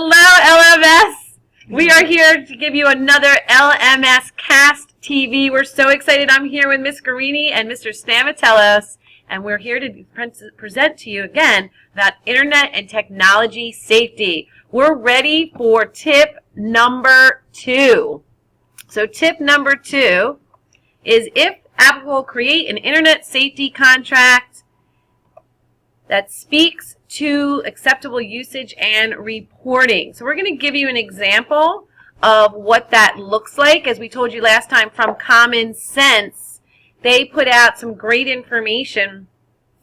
Hello, LMS. We are here to give you another LMS Cast TV. We're so excited. I'm here with Ms. Guarini and Mr. Stamatellos, and we're here to present to you again about Internet and technology safety. We're ready for tip number 2. So tip number 2 is, if applicable, create an Internet safety contract that speaks to acceptable usage and reporting. So we're going to give you an example of what that looks like. As we told you last time, from Common Sense, they put out some great information,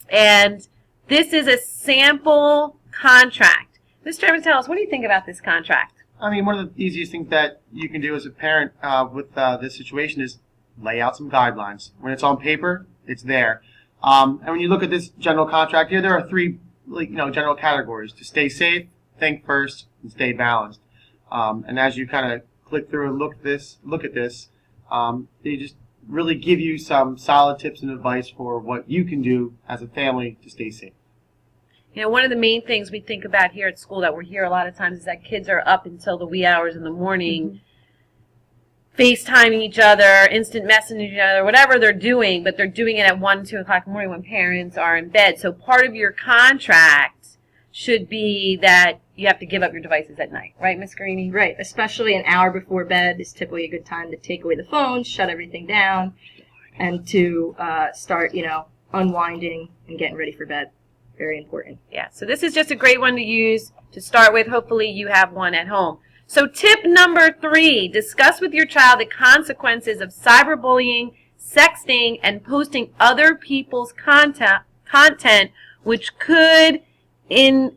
and this is a sample contract. Mr. Evans, tell us, what do you think about this contract? I mean, one of the easiest things that you can do as a parent with this situation is lay out some guidelines. When it's on paper, it's there. And when you look at this general contract here, there are 3 general categories: to stay safe, think first, and stay balanced. And as you kind of click through and look at this, they just really give you some solid tips and advice for what you can do as a family to stay safe. You know, one of the main things we think about here at school that we're here a lot of times is that kids are up until the wee hours in the morning, FaceTiming each other, instant messaging each other, whatever they're doing, but they're doing it at 1, 2 o'clock in the morning when parents are in bed. So part of your contract should be that you have to give up your devices at night. Right, Ms. Guarini? Right, especially an hour before bed is typically a good time to take away the phone, shut everything down, and to start, unwinding and getting ready for bed. Very important. Yeah, so this is just a great one to use to start with. Hopefully you have one at home. So tip number 3, discuss with your child the consequences of cyberbullying, sexting, and posting other people's content which could include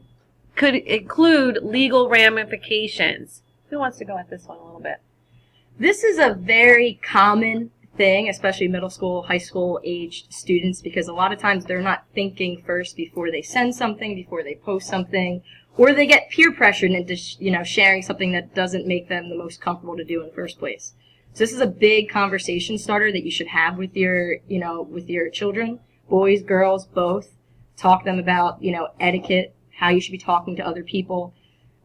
legal ramifications. Who wants to go at this one a little bit? This is a very common thing, especially middle school, high school aged students, because a lot of times they're not thinking first before they send something, before they post something, or they get peer pressured into sharing something that doesn't make them the most comfortable to do in the first place. So this is a big conversation starter that you should have with your children, boys, girls, both. Talk to them about etiquette, how you should be talking to other people.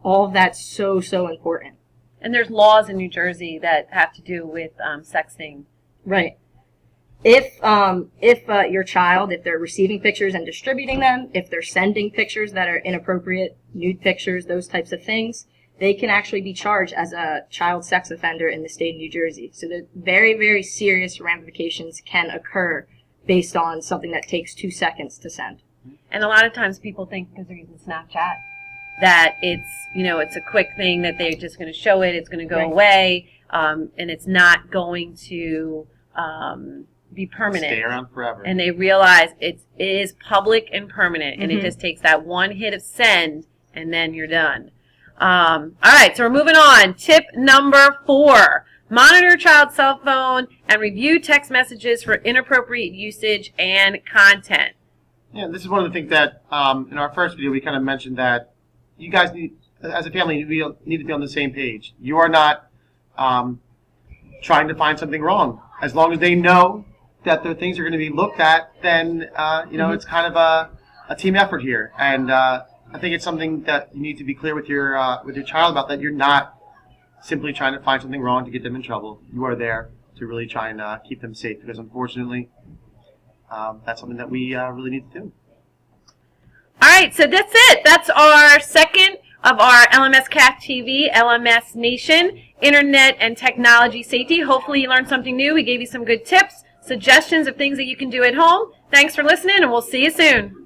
All of that's so important. And there's laws in New Jersey that have to do with sexting. Right. If your child, if they're receiving pictures and distributing them, if they're sending pictures that are inappropriate, nude pictures, those types of things, they can actually be charged as a child sex offender in the state of New Jersey. So the very, very serious ramifications can occur based on something that takes 2 seconds to send. And a lot of times people think, because they're using Snapchat, that it's a quick thing, that they're just going to show it, it's going to go away, and it's not going to be permanent. Stay around forever. And they realize it is public and permanent, and it just takes that one hit of send, and then you're done. All right, so we're moving on. Tip number 4. Monitor your child's cell phone and review text messages for inappropriate usage and content. Yeah, this is one of the things that in our first video we kind of mentioned, that you guys need, as a family, need to be on the same page. You are not trying to find something wrong. As long as they know that their things are going to be looked at, then it's kind of a team effort here. And I think it's something that you need to be clear with your child about, that you're not simply trying to find something wrong to get them in trouble. You are there to really try and keep them safe, because unfortunately that's something that we really need to do. All right, so that's it. That's our second of our LMS Cast TV, LMS Nation, Internet and Technology Safety. Hopefully you learned something new. We gave you some good tips, suggestions of things that you can do at home. Thanks for listening, and we'll see you soon.